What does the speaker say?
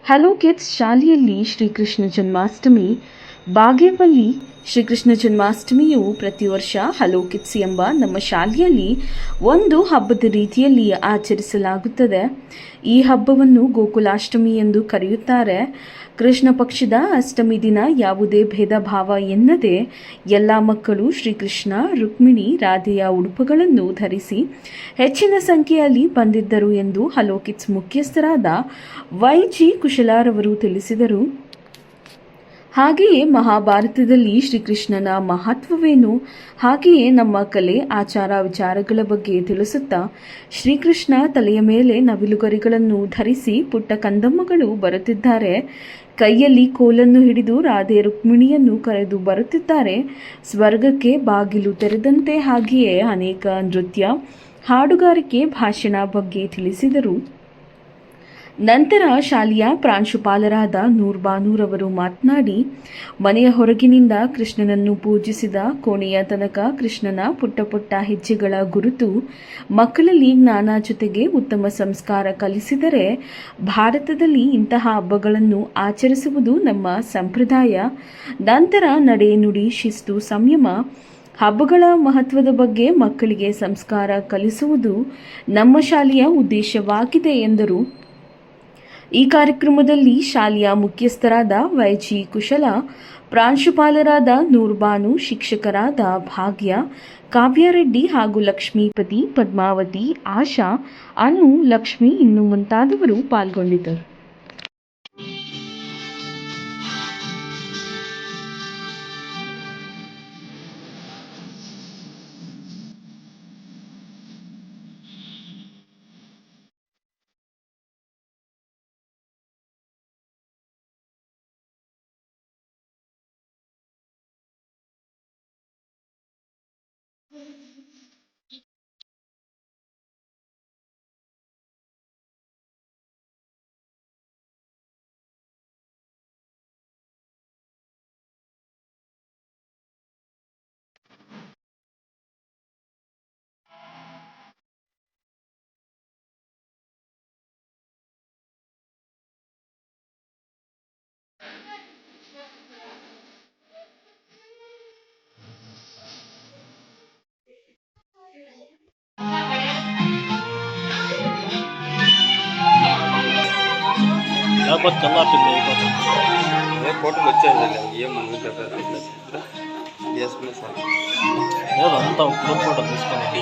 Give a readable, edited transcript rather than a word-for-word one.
Hello kids ಶಾಲೆಯಲ್ಲಿ ಶ್ರೀಕೃಷ್ಣ ಜನ್ಮಾಷ್ಟಮಿ ಬಾಗೇಪಲ್ಲಿ ಶ್ರೀಕೃಷ್ಣ ಜನ್ಮಾಷ್ಟಮಿಯು ಪ್ರತಿ ವರ್ಷ ಹಲೋ ಕಿಡ್ಸ್ ಎಂಬ ನಮ್ಮ ಶಾಲೆಯಲ್ಲಿ ಒಂದು ಹಬ್ಬದ ರೀತಿಯಲ್ಲಿ ಆಚರಿಸಲಾಗುತ್ತದೆ. ಈ ಹಬ್ಬವನ್ನು ಗೋಕುಲಾಷ್ಟಮಿ ಎಂದು ಕರೆಯುತ್ತಾರೆ. ಕೃಷ್ಣ ಪಕ್ಷದ ಅಷ್ಟಮಿ ದಿನ ಯಾವುದೇ ಭೇದ ಭಾವ ಎನ್ನದೆ ಎಲ್ಲ ಮಕ್ಕಳು ಶ್ರೀಕೃಷ್ಣ ರುಕ್ಮಿಣಿ ರಾಧೆಯ ಉಡುಪುಗಳನ್ನು ಧರಿಸಿ ಹೆಚ್ಚಿನ ಸಂಖ್ಯೆಯಲ್ಲಿ ಬಂದಿದ್ದರು ಎಂದು ಹಲೋ ಕಿಡ್ಸ್ ಮುಖ್ಯಸ್ಥರಾದ ವೈ.ಜಿ. ಕುಶಲಾರವರು ತಿಳಿಸಿದರು. ಹಾಗೆಯೇ ಮಹಾಭಾರತದಲ್ಲಿ ಶ್ರೀಕೃಷ್ಣನ ಮಹತ್ವವೇನು, ಹಾಗೆಯೇ ನಮ್ಮ ಕಲೆ ಆಚಾರ ವಿಚಾರಗಳ ಬಗ್ಗೆ ತಿಳಿಸುತ್ತಾ ಶ್ರೀಕೃಷ್ಣ ತಲೆಯ ಮೇಲೆ ನವಿಲುಗರಿಗಳನ್ನು ಧರಿಸಿ ಪುಟ್ಟ ಕಂದಮ್ಮಗಳು ಬರುತ್ತಿದ್ದಾರೆ. ಕೈಯಲ್ಲಿ ಕೋಲನ್ನು ಹಿಡಿದು ರಾಧೆ ರುಕ್ಮಿಣಿಯನ್ನು ಕರೆದು ಬರುತ್ತಿದ್ದಾರೆ. ಸ್ವರ್ಗಕ್ಕೆ ಬಾಗಿಲು ತೆರೆದಂತೆ. ಹಾಗೆಯೇ ಅನೇಕ ನೃತ್ಯ ಹಾಡುಗಾರಿಕೆ ಭಾಷಣ ಬಗ್ಗೆ ತಿಳಿಸಿದರು. ನಂತರ ಶಾಲೆಯ ಪ್ರಾಂಶುಪಾಲರಾದ ನೂರ್ಬಾನೂರವರು ಮಾತನಾಡಿ, ಮನೆಯ ಹೊರಗಿನಿಂದ ಕೃಷ್ಣನನ್ನು ಪೂಜಿಸಿದ ಕೋಣೆಯ ತನಕ ಕೃಷ್ಣನ ಪುಟ್ಟ ಪುಟ್ಟ ಹೆಜ್ಜೆಗಳ ಗುರುತು ಮಕ್ಕಳಲ್ಲಿ ಜ್ಞಾನ ಜೊತೆಗೆ ಉತ್ತಮ ಸಂಸ್ಕಾರ ಕಲಿಸಿದರೆ ಭಾರತದಲ್ಲಿ ಇಂತಹ ಹಬ್ಬಗಳನ್ನು ಆಚರಿಸುವುದು ನಮ್ಮ ಸಂಪ್ರದಾಯ. ನಂತರ ನಡೆ ನುಡಿ ಶಿಸ್ತು ಸಂಯಮ ಹಬ್ಬಗಳ ಮಹತ್ವದ ಬಗ್ಗೆ ಮಕ್ಕಳಿಗೆ ಸಂಸ್ಕಾರ ಕಲಿಸುವುದು ನಮ್ಮ ಶಾಲೆಯ ಉದ್ದೇಶವಾಗಿದೆ ಎಂದರು. ಈ ಕಾರ್ಯಕ್ರಮದಲ್ಲಿ ಶಾಲೆಯ ಮುಖ್ಯಸ್ಥರಾದ ವೈ.ಜಿ. ಕುಶಲ, ಪ್ರಾಂಶುಪಾಲರಾದ ನೂರ್ಬಾನು, ಶಿಕ್ಷಕರಾದ ಭಾಗ್ಯ, ಕಾವ್ಯಾರೆಡ್ಡಿ ಹಾಗೂ ಲಕ್ಷ್ಮೀಪತಿ, ಪದ್ಮಾವತಿ, ಆಶಾ, ಅನು, ಲಕ್ಷ್ಮಿ ಇನ್ನು ಮುಂತಾದವರು ಪಾಲ್ಗೊಂಡಿದ್ದರು. ఫోటోలు వచ్చేది ఏమన్నా అంతా ఫోటో తీసుకొని